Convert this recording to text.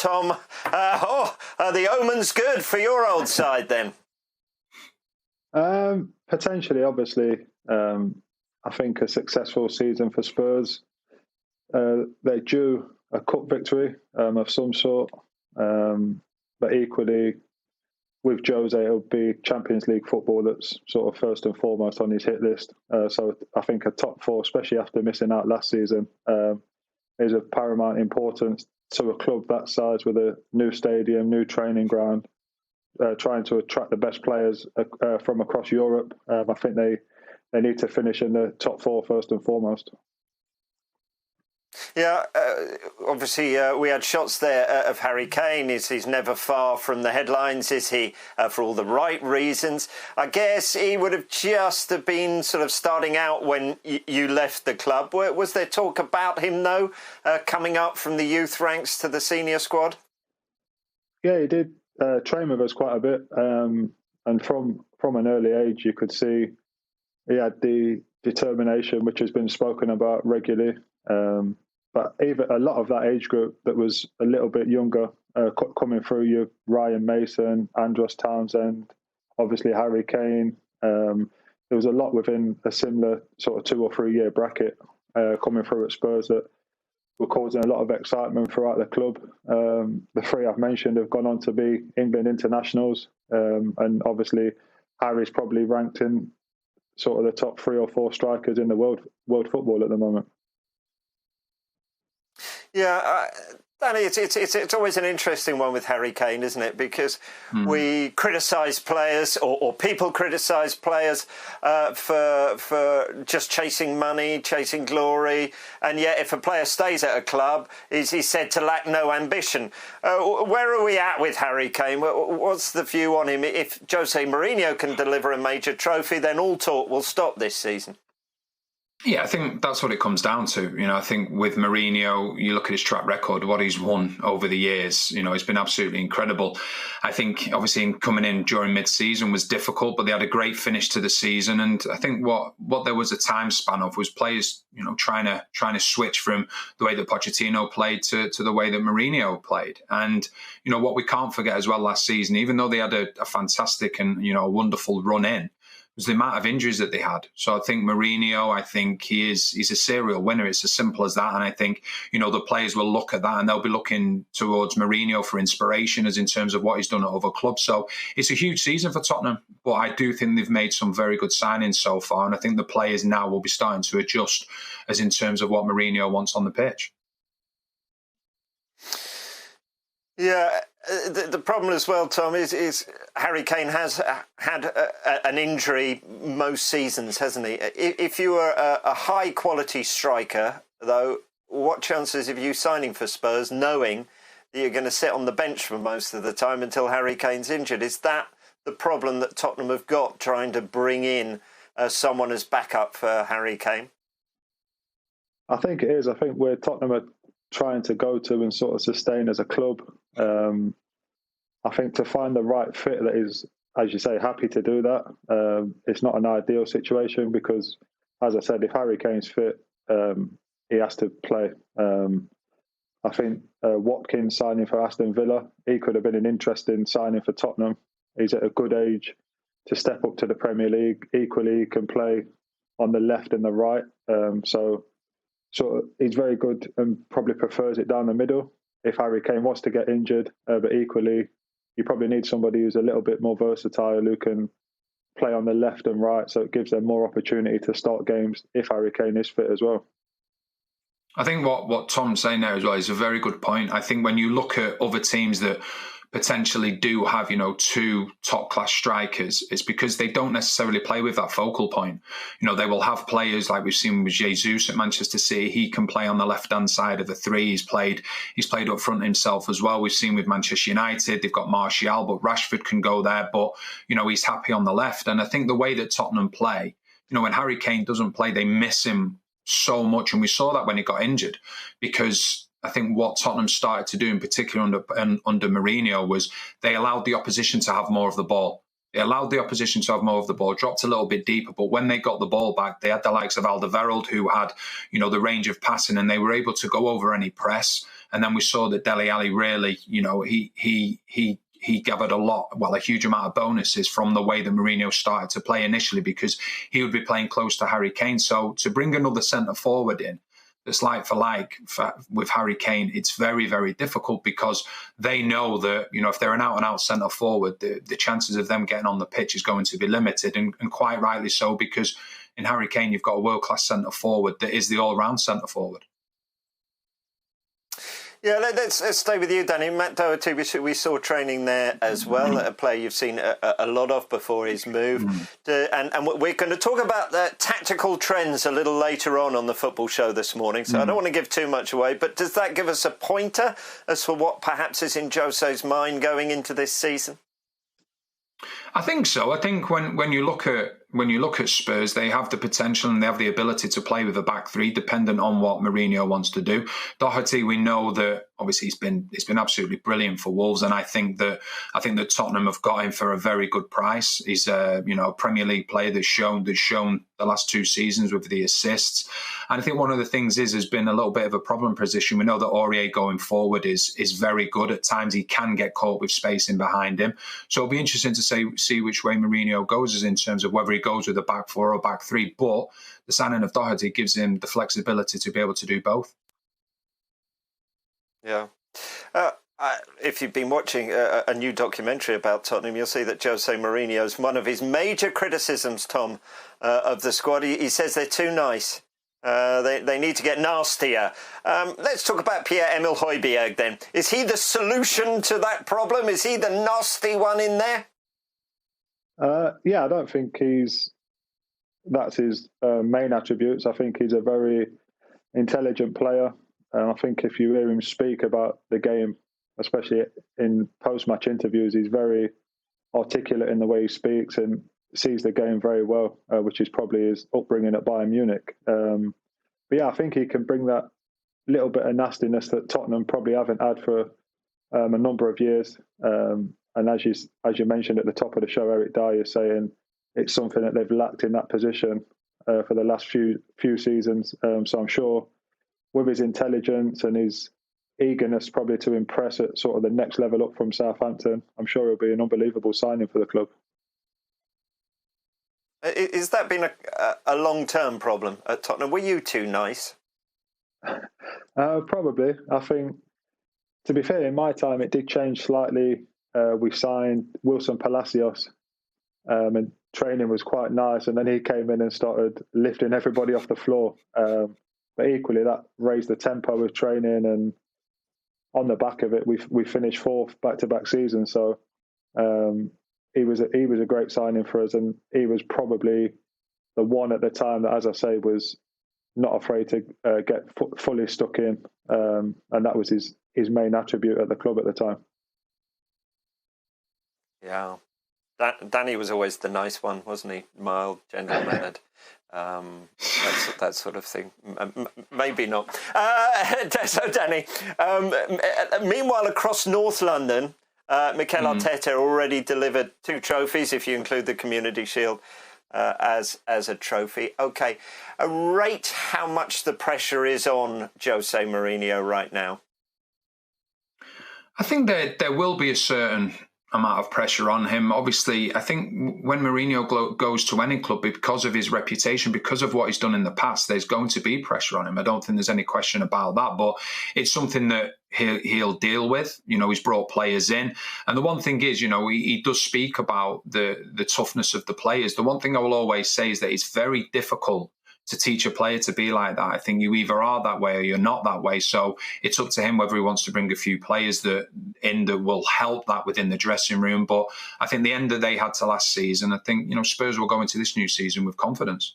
Tom. Are the omens good for your old side then? Potentially, obviously. I think a successful season for Spurs. They're due a cup victory of some sort. But equally, with Jose, it'll be Champions League football that's sort of first and foremost on his hit list. So I think a top four, especially after missing out last season, is of paramount importance to a club that size with a new stadium, new training ground, trying to attract the best players from across Europe. I think they need to finish in the top four first and foremost. Yeah, obviously we had shots there of Harry Kane. He's never far from the headlines, is he, for all the right reasons? I guess he would have just have been sort of starting out when you left the club. Was there talk about him, though, coming up from the youth ranks to the senior squad? Yeah, he did train with us quite a bit. And from an early age, you could see he had the determination, which has been spoken about regularly. But even a lot of that age group that was a little bit younger, coming through, you Ryan Mason, Andros Townsend, obviously Harry Kane. There was a lot within a similar sort of 2 or 3 year bracket coming through at Spurs that were causing a lot of excitement throughout the club. The three I've mentioned have gone on to be England internationals, and obviously Harry's probably ranked in sort of the top 3 or 4 strikers in the world football at the moment. Yeah, Danny, it's always an interesting one with Harry Kane, isn't it? Because we criticise players, or people criticise players for just chasing money, chasing glory, and yet if a player stays at a club, he's said to lack no ambition. Where are we at with Harry Kane? What's the view on him? If Jose Mourinho can deliver a major trophy, then all talk will stop this season. Yeah, I think that's what it comes down to. I think with Mourinho, you look at his track record, what he's won over the years, it's been absolutely incredible. I think obviously coming in during mid-season was difficult, but they had a great finish to the season. And I think what there was a time span of was players, trying to switch from the way that Pochettino played to the way that Mourinho played. And, what we can't forget as well last season, even though they had a fantastic and, a wonderful run in, was the amount of injuries that they had. So I think Mourinho, he's a serial winner. It's as simple as that. And I think, the players will look at that and they'll be looking towards Mourinho for inspiration as in terms of what he's done at other clubs. So it's a huge season for Tottenham, but I do think they've made some very good signings so far. And I think the players now will be starting to adjust as in terms of what Mourinho wants on the pitch. Yeah, the problem as well, Tom, is Harry Kane has had an injury most seasons, hasn't he? If you were a high-quality striker, though, what chances of you signing for Spurs knowing that you're going to sit on the bench for most of the time until Harry Kane's injured? Is that the problem that Tottenham have got, trying to bring in someone as backup for Harry Kane? I think it is. I think where Tottenham are trying to go to and sort of sustain as a club. I think to find the right fit that is, as you say, happy to do that. It's not an ideal situation because, as I said, if Harry Kane's fit, he has to play. I think Watkins signing for Aston Villa, he could have been an interesting signing for Tottenham. He's at a good age to step up to the Premier League. Equally, he can play on the left and the right. So he's very good and probably prefers it down the middle if Harry Kane was to get injured. But equally, you probably need somebody who's a little bit more versatile, who can play on the left and right, so it gives them more opportunity to start games if Harry Kane is fit as well. I think what Tom's saying there as well is a very good point. I think when you look at other teams that potentially do have, 2 top-class strikers, it's because they don't necessarily play with that focal point. They will have players like we've seen with Jesus at Manchester City. He can play on the left-hand side of the 3. He's played up front himself as well. We've seen with Manchester United, they've got Martial, but Rashford can go there. But, he's happy on the left. And I think the way that Tottenham play, when Harry Kane doesn't play, they miss him so much. And we saw that when he got injured, because I think what Tottenham started to do, in particular under Mourinho, was they allowed the opposition to have more of the ball. They allowed the opposition to have more of the ball, dropped a little bit deeper, but when they got the ball back, they had the likes of Alderweireld who had, the range of passing, and they were able to go over any press. And then we saw that Dele Alli really, he gathered a huge amount of bonuses from the way that Mourinho started to play initially, because he would be playing close to Harry Kane. So to bring another centre forward in that's like for like with Harry Kane, it's very, very difficult, because they know that, if they're an out-and-out centre forward, the chances of them getting on the pitch is going to be limited, and quite rightly so, because in Harry Kane, you've got a world-class centre forward that is the all-round centre forward. Yeah, let's stay with you, Danny. Matt Doherty, we saw training there as well, a player you've seen a lot of before his move. And we're going to talk about the tactical trends a little later on the football show this morning, so I don't want to give too much away, but does that give us a pointer as for what perhaps is in Jose's mind going into this season? I think so. I think when you look at Spurs, they have the potential and they have the ability to play with a back three, dependent on what Mourinho wants to do. Doherty, we know that obviously it's been absolutely brilliant for Wolves, and I think that Tottenham have got him for a very good price. He's a Premier League player that's shown the last 2 seasons with the assists. And I think one of the things has been a little bit of a problem position. We know that Aurier going forward is very good. At times he can get caught with spacing behind him. So it'll be interesting to see which way Mourinho goes in terms of whether he goes with a back four or back three. But the signing of Doherty gives him the flexibility to be able to do both. Yeah. If you've been watching a new documentary about Tottenham, you'll see that Jose Mourinho's one of his major criticisms, Tom, of the squad. He says they're too nice. They need to get nastier. Let's talk about Pierre-Emile Hojbjerg then. Is he the solution to that problem? Is he the nasty one in there? Yeah, I don't think that's his main attributes. I think he's a very intelligent player. And I think if you hear him speak about the game, especially in post-match interviews, he's very articulate in the way he speaks and sees the game very well, which is probably his upbringing at Bayern Munich. But yeah, I think he can bring that little bit of nastiness that Tottenham probably haven't had for a number of years. And as you mentioned at the top of the show, Eric Dyer saying it's something that they've lacked in that position for the last few seasons. So I'm sure with his intelligence and his eagerness probably to impress at sort of the next level up from Southampton, I'm sure he'll be an unbelievable signing for the club. Is that been a long-term problem at Tottenham? Were you too nice? Probably. I think, to be fair, in my time, it did change slightly. We signed Wilson Palacios, and training was quite nice. And then he came in and started lifting everybody off the floor. But equally, that raised the tempo of training, and on the back of it, we finished 4th back-to-back seasons. So he was a great signing for us, and he was probably the one at the time that, as I say, was not afraid to get fully stuck in, and that was his main attribute at the club at the time. Yeah, Danny was always the nice one, wasn't he? Mild, gentle-mannered. That sort of thing. Maybe not. So, Danny, meanwhile, across North London, Mikel Arteta already delivered 2 trophies, if you include the Community Shield as a trophy. Okay, rate how much the pressure is on Jose Mourinho right now. I think there will be a certain amount of pressure on him. Obviously, I think when Mourinho goes to any club, because of his reputation, because of what he's done in the past, there's going to be pressure on him. I don't think there's any question about that, but it's something that he'll deal with. He's brought players in. And the one thing is, he does speak about the toughness of the players. The one thing I will always say is that it's very difficult to teach a player to be like that. I think you either are that way or you're not that way. So it's up to him whether he wants to bring a few players that will help that within the dressing room. But I think the end that they had to last season, I think, Spurs will go into this new season with confidence.